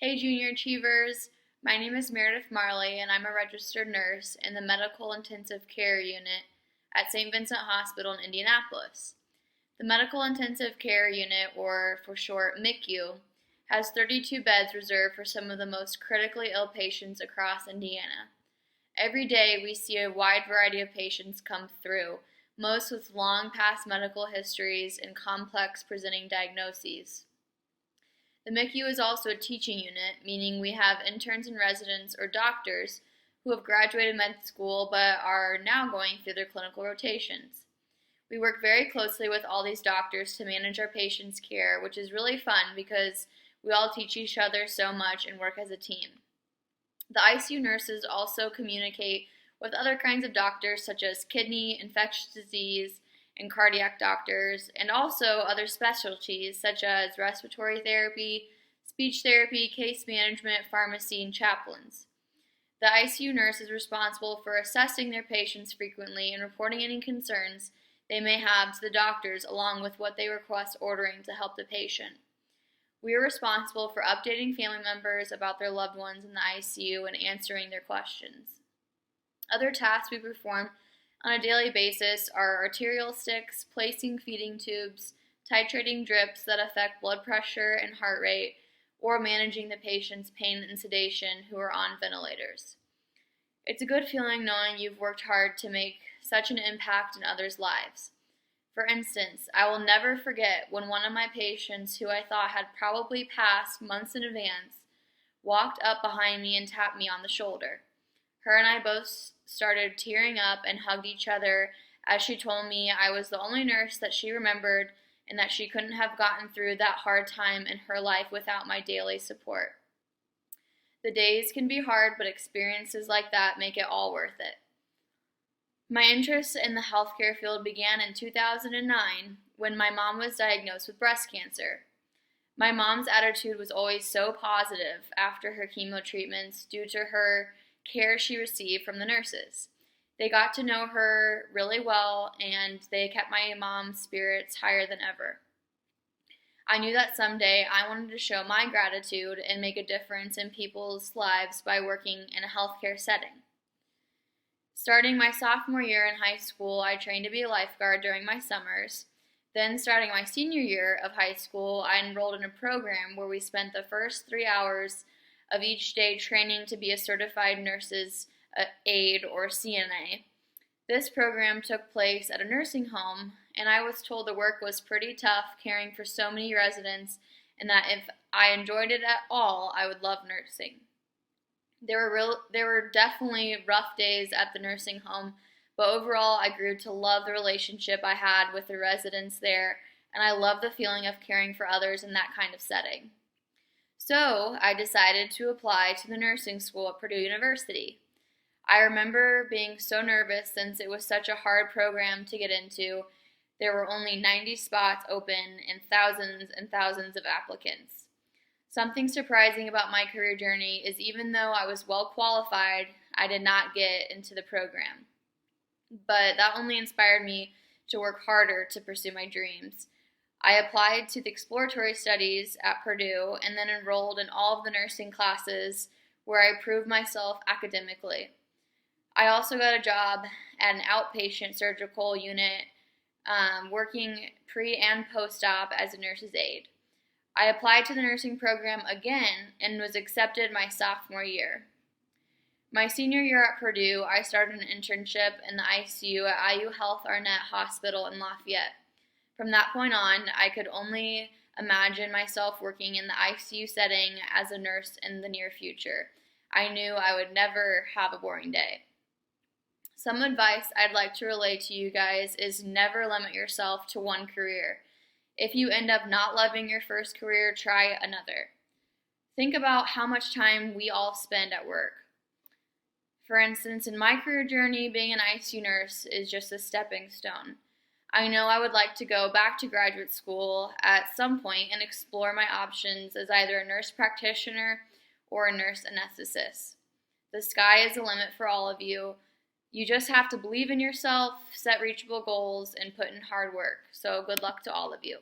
Hey Junior Achievers, my name is Meredith Marley and I'm a registered nurse in the Medical Intensive Care Unit at St. Vincent Hospital in Indianapolis. The Medical Intensive Care Unit, or for short MICU, has 32 beds reserved for some of the most critically ill patients across Indiana. Every day we see a wide variety of patients come through, most with long past medical histories and complex presenting diagnoses. The MICU is also a teaching unit, meaning we have interns and residents or doctors who have graduated med school but are now going through their clinical rotations. We work very closely with all these doctors to manage our patients' care, which is really fun because we all teach each other so much and work as a team. The ICU nurses also communicate with other kinds of doctors such as kidney, infectious disease, and cardiac doctors, and also other specialties such as respiratory therapy, speech therapy, case management, pharmacy, and chaplains. The ICU nurse is responsible for assessing their patients frequently and reporting any concerns they may have to the doctors along with what they request ordering to help the patient. We are responsible for updating family members about their loved ones in the ICU and answering their questions. Other tasks we perform on a daily basis are arterial sticks, placing feeding tubes, titrating drips that affect blood pressure and heart rate, or managing the patient's pain and sedation who are on ventilators. It's a good feeling knowing you've worked hard to make such an impact in others' lives. For instance, I will never forget when one of my patients, who I thought had probably passed months in advance, walked up behind me and tapped me on the shoulder. Her and I both started tearing up and hugged each other as she told me I was the only nurse that she remembered and that she couldn't have gotten through that hard time in her life without my daily support. The days can be hard, but experiences like that make it all worth it. My interest in the healthcare field began in 2009 when my mom was diagnosed with breast cancer. My mom's attitude was always so positive after her chemo treatments due to her care she received from the nurses. They got to know her really well and they kept my mom's spirits higher than ever. I knew that someday I wanted to show my gratitude and make a difference in people's lives by working in a healthcare setting. Starting my sophomore year in high school, I trained to be a lifeguard during my summers. Then, starting my senior year of high school, I enrolled in a program where we spent the first 3 hours of each day training to be a certified nurse's aide or CNA. This program took place at a nursing home, and I was told the work was pretty tough caring for so many residents and that if I enjoyed it at all, I would love nursing. There were definitely rough days at the nursing home, but overall I grew to love the relationship I had with the residents there, and I love the feeling of caring for others in that kind of setting. So I decided to apply to the nursing school at Purdue University. I remember being so nervous since it was such a hard program to get into. There were only 90 spots open and thousands of applicants. Something surprising about my career journey is even though I was well qualified, I did not get into the program. But that only inspired me to work harder to pursue my dreams. I applied to the exploratory studies at Purdue and then enrolled in all of the nursing classes where I proved myself academically. I also got a job at an outpatient surgical unit working pre- and post-op as a nurse's aide. I applied to the nursing program again and was accepted my sophomore year. My senior year at Purdue, I started an internship in the ICU at IU Health Arnett Hospital in Lafayette. From that point on, I could only imagine myself working in the ICU setting as a nurse in the near future. I knew I would never have a boring day. Some advice I'd like to relay to you guys is never limit yourself to one career. If you end up not loving your first career, try another. Think about how much time we all spend at work. For instance, in my career journey, being an ICU nurse is just a stepping stone. I know I would like to go back to graduate school at some point and explore my options as either a nurse practitioner or a nurse anesthetist. The sky is the limit for all of you. You just have to believe in yourself, set reachable goals, and put in hard work. So good luck to all of you.